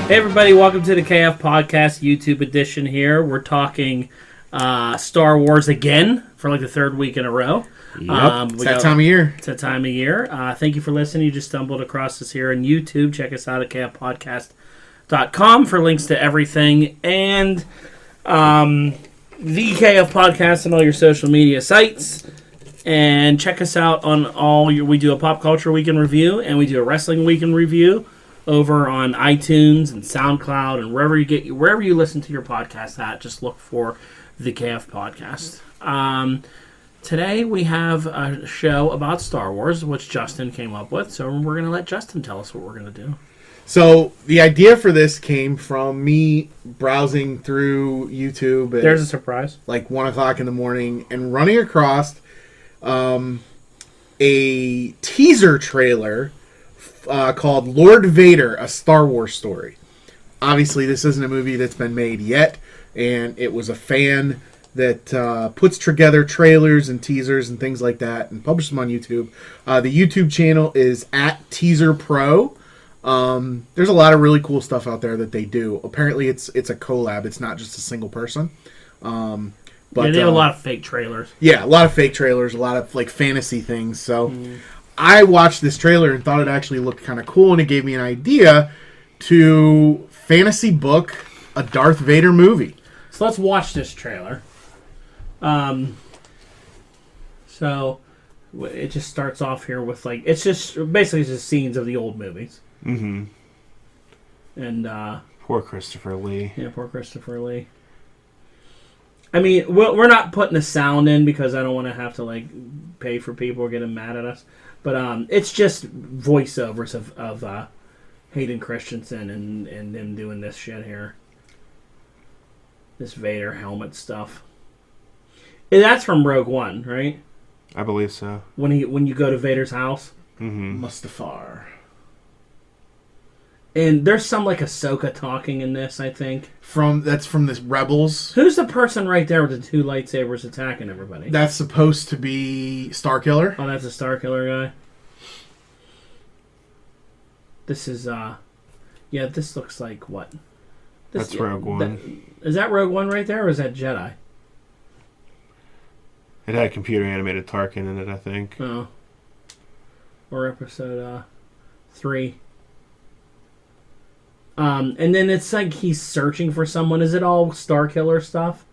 Hey everybody, welcome to the KF Podcast YouTube edition here. We're talking Star Wars again for like the third week in a row. Yep, it's that time of year. It's that time of year. Thank you for listening. You just stumbled across us here on YouTube. Check us out at kfpodcast.com for links to everything. And the KF Podcast on all your social media sites. And check us out on we do a pop culture week in review and we do a wrestling week in review over on iTunes and SoundCloud and wherever you listen to your podcast at. Just look for the KF Podcast. Today we have a show about Star Wars, which Justin came up with. So we're going to let Justin tell us what we're going to do. So the idea for this came from me browsing through YouTube. There's a surprise. Like 1 o'clock in the morning and running across a teaser trailer called Lord Vader, A Star Wars Story. Obviously, this isn't a movie that's been made yet, and it was a fan that puts together trailers and teasers and things like that and publishes them on YouTube. The YouTube channel is at Teaser Pro. There's a lot of really cool stuff out there that they do. Apparently, it's a collab. It's not just a single person. But they have a lot of fake trailers. Yeah, a lot of fake trailers, a lot of like fantasy things. So I watched this trailer and thought it actually looked kind of cool, and it gave me an idea to fantasy book a Darth Vader movie. So let's watch this trailer. So it just starts off here with like it's just scenes of the old movies. Mm-hmm. And poor Christopher Lee. Yeah, poor Christopher Lee. I mean, we're not putting the sound in because I don't want to have to like pay for people or get them mad at us. But it's just voiceovers of Hayden Christensen and them doing this shit here. This Vader helmet stuff. And that's from Rogue One, right? I believe so. When you go to Vader's house. Mm-hmm. Mustafar. And there's some like Ahsoka talking in this, I think. That's from the Rebels. Who's the person right there with the two lightsabers attacking everybody? That's supposed to be Starkiller. Oh, that's a Starkiller guy. This is this looks like what? That's Rogue One. Is that Rogue One right there, or is that Jedi? It had computer animated Tarkin in it, I think. Oh. Or episode 3. And then it's like he's searching for someone. Is it all Starkiller stuff?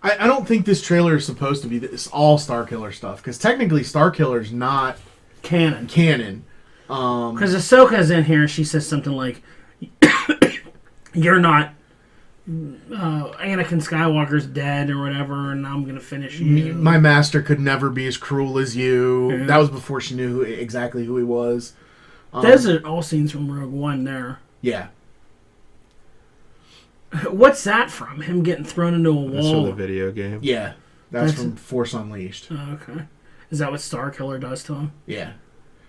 I don't think this trailer is supposed to be all Starkiller stuff, because technically Starkiller's not canon. Because Ahsoka's in here and she says something like, you're not... Anakin Skywalker's dead or whatever, and I'm going to finish you. My master could never be as cruel as you. Yeah. That was before she knew exactly who he was. Those are all scenes from Rogue One there. Yeah. What's that from? Him getting thrown into a wall? That's from the video game. Yeah. That's from Force Unleashed. Oh, okay. Is that what Starkiller does to him? Yeah.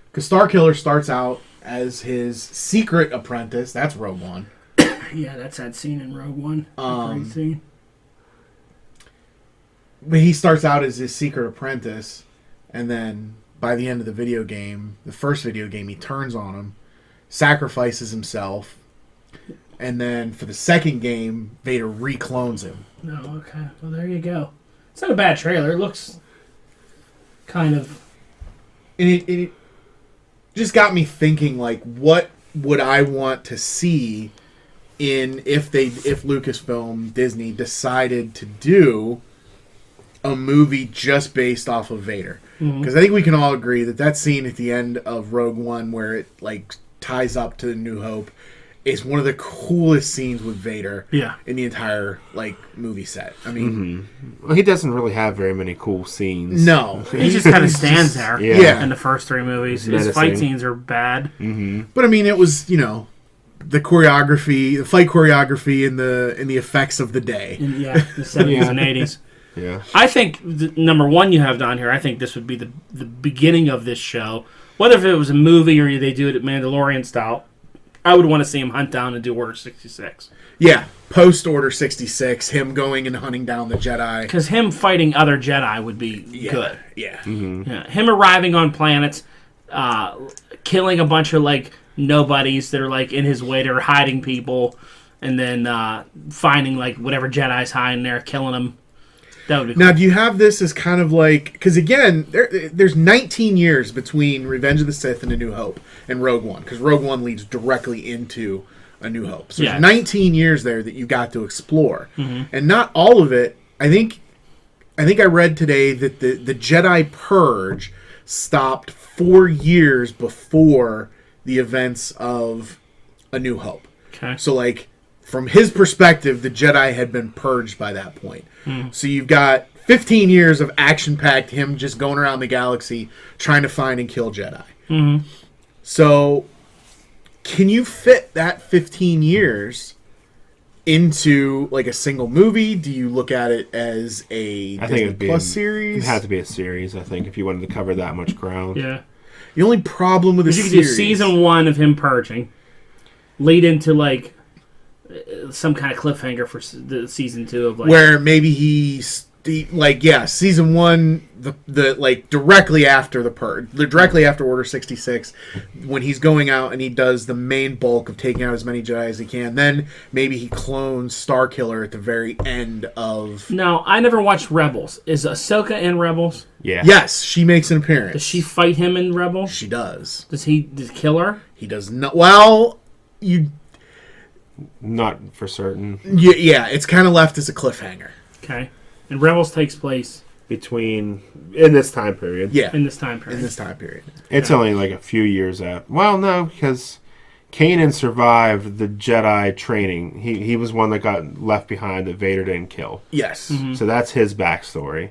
Because Starkiller starts out as his secret apprentice. That's Rogue One. Yeah, that's that scene in Rogue One. Great scene. But he starts out as his secret apprentice, and then by the end of the video game, the first video game, he turns on him, sacrifices himself, and then for the second game, Vader reclones him. Oh, okay. Well, there you go. It's not a bad trailer. It looks kind of... And it just got me thinking, like, what would I want to see if Lucasfilm, Disney decided to do a movie just based off of Vader. Because I think we can all agree that scene at the end of Rogue One where it like ties up to the New Hope is one of the coolest scenes with Vader in the entire like movie set. I mean, well, he doesn't really have very many cool scenes. No, he just kind of stands there. Yeah. In the first 3 movies, his fight scenes are bad. Mm-hmm. But I mean, it was the choreography, the fight choreography, and the effects of the day. The 70s and 80s. Yeah, I think number one you have down here. I think this would be the beginning of this show. Whether if it was a movie or they do it at Mandalorian style, I would want to see him hunt down and do Order 66. Yeah, post Order 66, him going and hunting down the Jedi. Because him fighting other Jedi would be good. Yeah. Mm-hmm. Yeah. Him arriving on planets, killing a bunch of like nobodies that are like in his way, that are hiding people, and then finding like whatever Jedi's hiding there, killing them. That would be cool. Now, do you have this as kind of like... Because, again, there's 19 years between Revenge of the Sith and A New Hope and Rogue One. Because Rogue One leads directly into A New Hope. So there's 19 years there that you got to explore. Mm-hmm. And not all of it... I think I read today that the Jedi Purge stopped 4 years before the events of A New Hope. Okay. So, like, from his perspective, the Jedi had been purged by that point. So you've got 15 years of action-packed him just going around the galaxy trying to find and kill Jedi. Mm-hmm. So can you fit that 15 years into like a single movie? Do you look at it as a Disney Plus series? It'd have to be a series, I think, if you wanted to cover that much ground. Yeah. The only problem with a you series... could do season 1 of him purging, lead into like some kind of cliffhanger for the season 2 of like... Where maybe season 1, the like directly after the purge, directly after Order 66, when he's going out and he does the main bulk of taking out as many Jedi as he can. Then maybe he clones Starkiller at the very end of... No, I never watched Rebels. Is Ahsoka in Rebels? Yeah. Yes, she makes an appearance. Does she fight him in Rebels? She does. Does he kill her? He does not. Well, Not for certain. Yeah, it's kind of left as a cliffhanger. Okay. And Rebels takes place In this time period. Yeah. in this time period. It's only like a few years out. Well, no, because Kanan survived the Jedi training. He was one that got left behind that Vader didn't kill. Yes. Mm-hmm. So that's his backstory.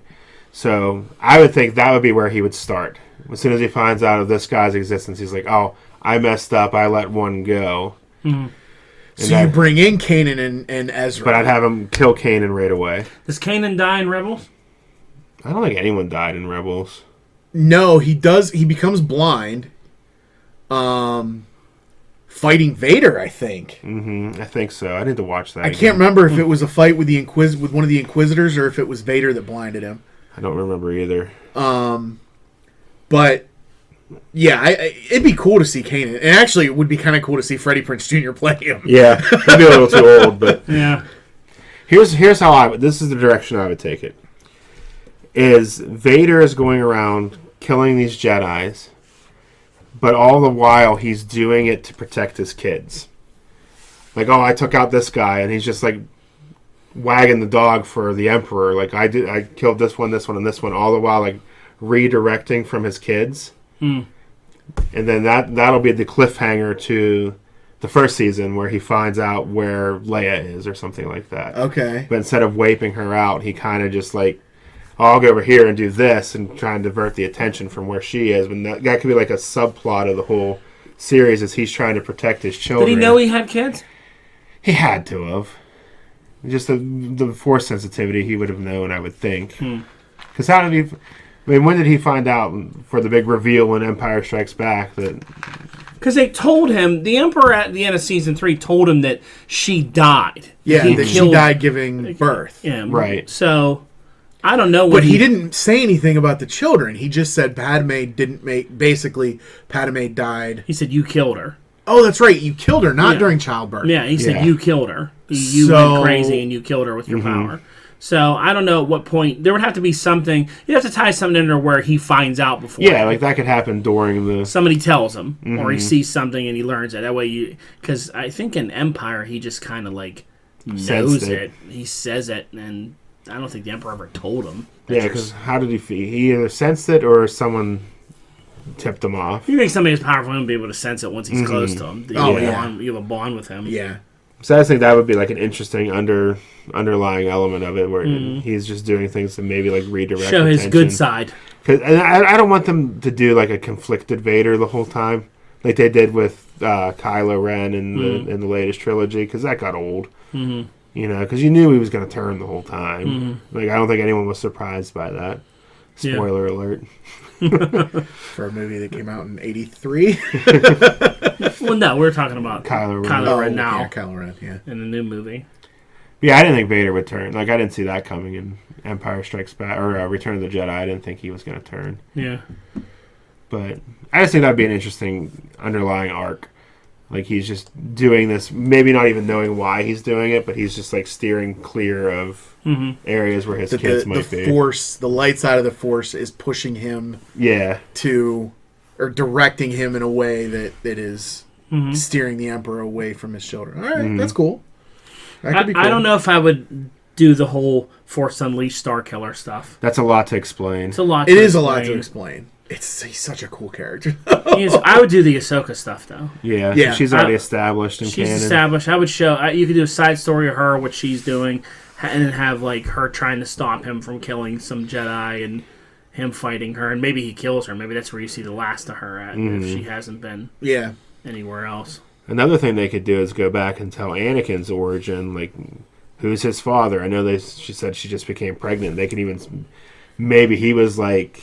So I would think that would be where he would start. As soon as he finds out of this guy's existence, he's like, oh, I messed up. I let one go. Mm-hmm. So you bring in Kanan and Ezra. But I'd have him kill Kanan right away. Does Kanan die in Rebels? I don't think anyone died in Rebels. No, he does. He becomes blind. Fighting Vader, I think. Mm-hmm. I think so. I need to watch that. I can't remember if it was a fight with with one of the Inquisitors or if it was Vader that blinded him. I don't remember either. But yeah, it'd be cool to see Kanan. And actually, it would be kind of cool to see Freddie Prinze Jr. play him. Yeah, he'd be a little too old, but Yeah. here's how this is the direction I would take it. Is Vader is going around killing these Jedis, but all the while he's doing it to protect his kids. Like, oh, I took out this guy, and he's just like wagging the dog for the Emperor. Like, I killed this one, and this one, all the while like redirecting from his kids. Hmm. And then that'll be the cliffhanger to the first season where he finds out where Leia is or something like that. Okay. But instead of wiping her out, he kind of just like, oh, I'll go over here and do this and try and divert the attention from where she is. When that could be like a subplot of the whole series as he's trying to protect his children. Did he know he had kids? He had to have. Just the force sensitivity he would have known, I would think. Because how did he... I mean, when did he find out for the big reveal in Empire Strikes Back that... Because they told him, the Emperor at the end of season 3 told him that she died. Yeah, that she died giving birth. Yeah, right. So, I don't know what But he didn't say anything about the children. He just said Padme died. He said, you killed her. Oh, that's right. You killed her, not during childbirth. Yeah, he said, Yeah. you killed her. You went crazy and you killed her with your power. So, I don't know at what point. There would have to be something. You'd have to tie something in there where he finds out before. Yeah, like that could happen during the... Somebody tells him. Or he sees something and he learns it. That way you... Because I think in Empire, he just kind of like knows it. He says it, and I don't think the Emperor ever told him. Yeah, because how did he feel? He either sensed it or someone tipped him off. You think somebody as powerful would be able to sense it once he's close to him. You have a bond with him. Yeah. So I think that would be like an interesting underlying element of it, where he's just doing things to maybe like redirect. Show his attention. good side. And I don't want them to do like a conflicted Vader the whole time, like they did with Kylo Ren in the latest trilogy, because that got old. You know, because you knew he was going to turn the whole time. Like I don't think anyone was surprised by that. Spoiler alert. For a movie that came out in '83. Well, no, we're talking about Kylo Ren now. Yeah, Kylo Ren, yeah. In the new movie. Yeah, I didn't think Vader would turn. Like I didn't see that coming in Empire Strikes Back or Return of the Jedi. I didn't think he was going to turn. Yeah. But I just think that'd be an interesting underlying arc Like he's just doing this, maybe not even knowing why he's doing it, but he's just like steering clear of areas where his kids might be. The light side of the Force is pushing him to, or directing him in a way that is steering the Emperor away from his children. All right, that's cool. That could be cool. I don't know if I would do the whole Force Unleashed Star Killer stuff. That's a lot to explain. It's a lot. It is a lot to explain. He's such a cool character. I would do the Ahsoka stuff though. Yeah. She's already established in canon. She's established. I would show. You could do a side story of her, what she's doing, and then have like her trying to stop him from killing some Jedi and him fighting her, and maybe he kills her. Maybe that's where you see the last of her at if she hasn't been anywhere else. Another thing they could do is go back and tell Anakin's origin, like who's his father. I know she said she just became pregnant. They could even maybe he was like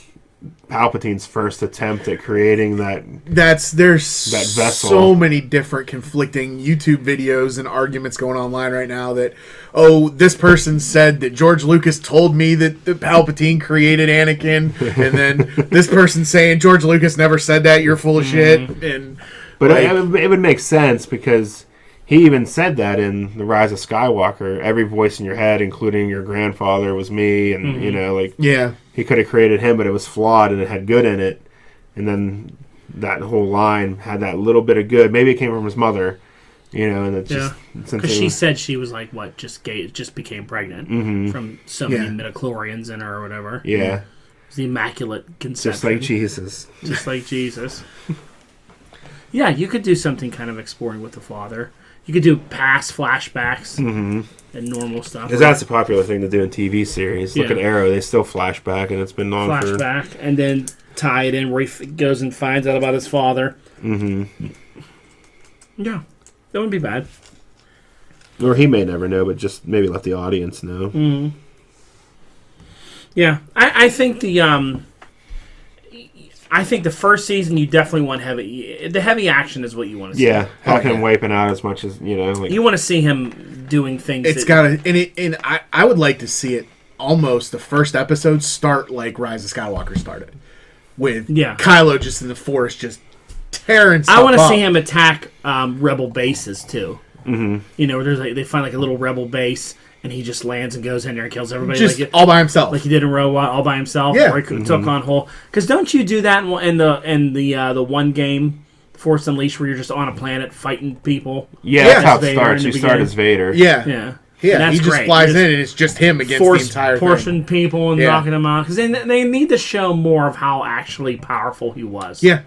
Palpatine's first attempt at creating that. There's that vessel. So many different conflicting YouTube videos and arguments going online right now that this person said that George Lucas told me that Palpatine created Anakin, and then this person saying George Lucas never said that. You're full of shit. But it would make sense because he even said that in The Rise of Skywalker. Every voice in your head, including your grandfather, was me, and he could have created him, but it was flawed and it had good in it. And then that whole line had that little bit of good. Maybe it came from his mother, and it's just because she said she was like just became pregnant from so many midichlorians in her or whatever. Yeah, it's the Immaculate Conception, just like Jesus. Just like Jesus. Yeah, you could do something kind of exploring with the father. You could do past flashbacks and normal stuff. Because that's a popular thing to do in TV series. Look at Arrow; they still flashback, and it's been on flashback, and then tie it in where he goes and finds out about his father. Yeah, that wouldn't be bad. Or he may never know, but just maybe let the audience know. Yeah, I think the first season you definitely want the heavy action is what you want to see. Yeah, have him wiping out as much as you want to see him doing things. It's and I would like to see it almost the first episode start like Rise of Skywalker started, with Kylo just in the Force just tearing stuff I want to up. see him attack rebel bases too. Where there's they find like a little rebel base. And he just lands and goes in there and kills everybody. Just all by himself. Like he did in Rogue One, all by himself. Yeah. Or he took on whole... Because don't you do that in the one game, Force Unleashed, where you're just on a planet fighting people? Yeah, that's how it starts. You start as Vader. Yeah. Yeah, he just flies in and it's just him against the entire forcing people and knocking them out. Because they need to show more of how actually powerful he was. Yeah.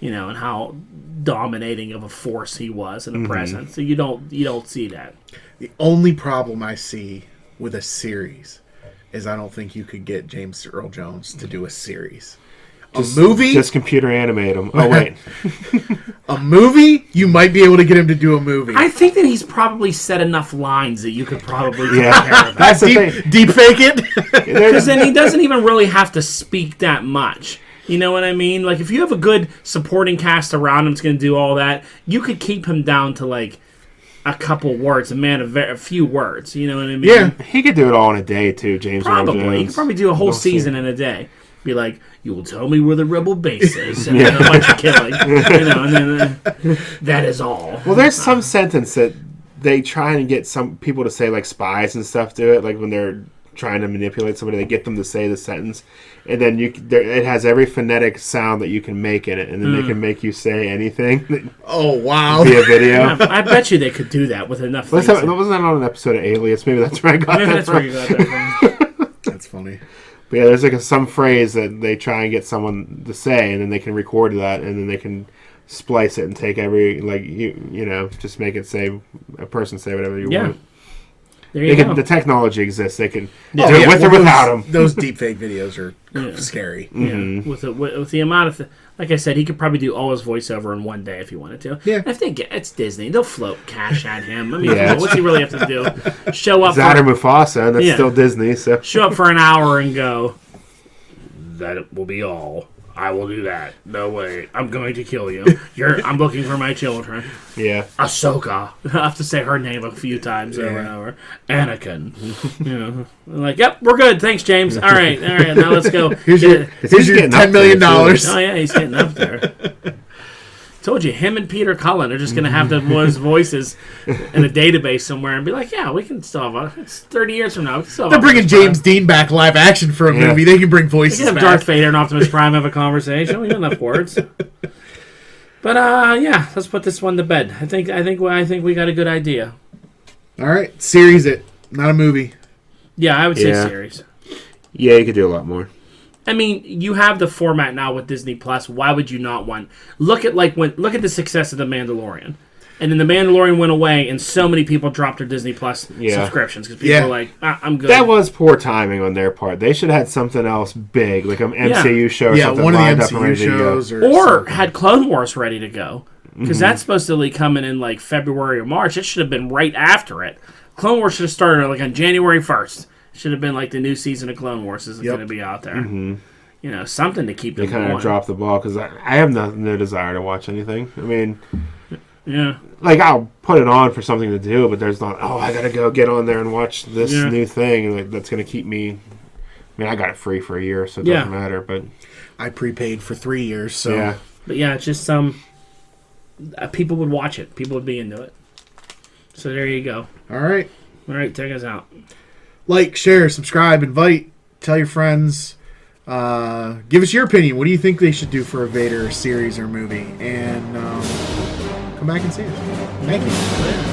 And how dominating of a force he was in the present. So you don't see that. The only problem I see with a series is I don't think you could get James Earl Jones to do a series. Movie? Just computer animate him. Oh, wait. A movie? You might be able to get him to do a movie. I think that he's probably said enough lines that you could probably take care of that. That's the thing. Deep fake it? Because then he doesn't even really have to speak that much. You know what I mean? Like, if you have a good supporting cast around him that's going to do all that, you could keep him down to, like, a couple words, a few words. You know what I mean? Yeah. He could do it all in a day, too, James Earl Jones. Probably. He could probably do a whole season in a day. Be like, you will tell me where the rebel base is, and then a bunch of killing. And then that is all. Well, there's some sentence that they try and get some people to say, like spies and stuff do it, like when they're trying to manipulate somebody, they get them to say the sentence, and then it has every phonetic sound that you can make in it, and then they can make you say anything. Oh, wow. Via video. Yeah, I bet you they could do that with enough things. Wasn't that on an episode of Alias? Maybe that's where I got that from. Where you got that from. That's funny. But yeah, there's like some phrase that they try and get someone to say, and then they can record that, and then they can splice it and take every, like, just make it say, a person say whatever you want. There you go. The technology exists. They can do it with or without them. Those deepfake videos are scary. Yeah, with the amount of, like I said, he could probably do all his voiceover in one day if he wanted to. Yeah. And if it's Disney, they'll float cash at him. I mean, what's he really have to do? Show up Zadar Mufasa, and that's still Disney. So show up for an hour and go. That will be all. I will do that. No way. I'm going to kill you. I'm looking for my children. Yeah. Ahsoka. I have to say her name a few times over and over. Anakin. Like, yep, we're good. Thanks, James. All right. Now let's go. Here's your $10 million. Oh, yeah, he's getting up there. Told you, him and Peter Cullen are just going to have those voices in a database somewhere and be like, yeah, we can still have it's 30 years from now. We can still have They're bringing Optimus James Prime. Dean back live action for a Yeah. movie. They can bring We voices can have back. Darth Vader and Optimus Prime have a conversation. We got enough words. But yeah, let's put this one to bed. I think we got a good idea. All right, series it, not a movie. Yeah, I would say Yeah. series. Yeah, you could do a lot more. I mean, you have the format now with Disney Plus. Why would you not want? Look at the success of The Mandalorian, and then The Mandalorian went away, and so many people dropped their Disney Plus subscriptions because people were like, I'm good. That was poor timing on their part. They should have had something else big, like an MCU show or Yeah, something one of the lined up and MCU ready to go. shows, or something. had Clone Wars ready to go because that's supposed to be coming in like February or March. It should have been right after it. Clone Wars should have started like on January 1st. It should have been like the new season of Clone Wars is going to be out there. You know, something to keep They them kind going. of dropped the ball because I have no desire to watch anything. I mean, Yeah. like I'll put it on for something to do, but there's not. Oh, I gotta go get on there and watch this new thing, and like, that's gonna keep me. I mean, I got it free for a year, so it doesn't matter. But I prepaid for 3 years, so yeah, But yeah, it's just people would watch it. People would be into it. So there you go. all right. All right, check us out. Like, share, subscribe, invite, tell your friends. Give us your opinion. What do you think they should do for a Vader series or movie? And come back and see us. Thank you.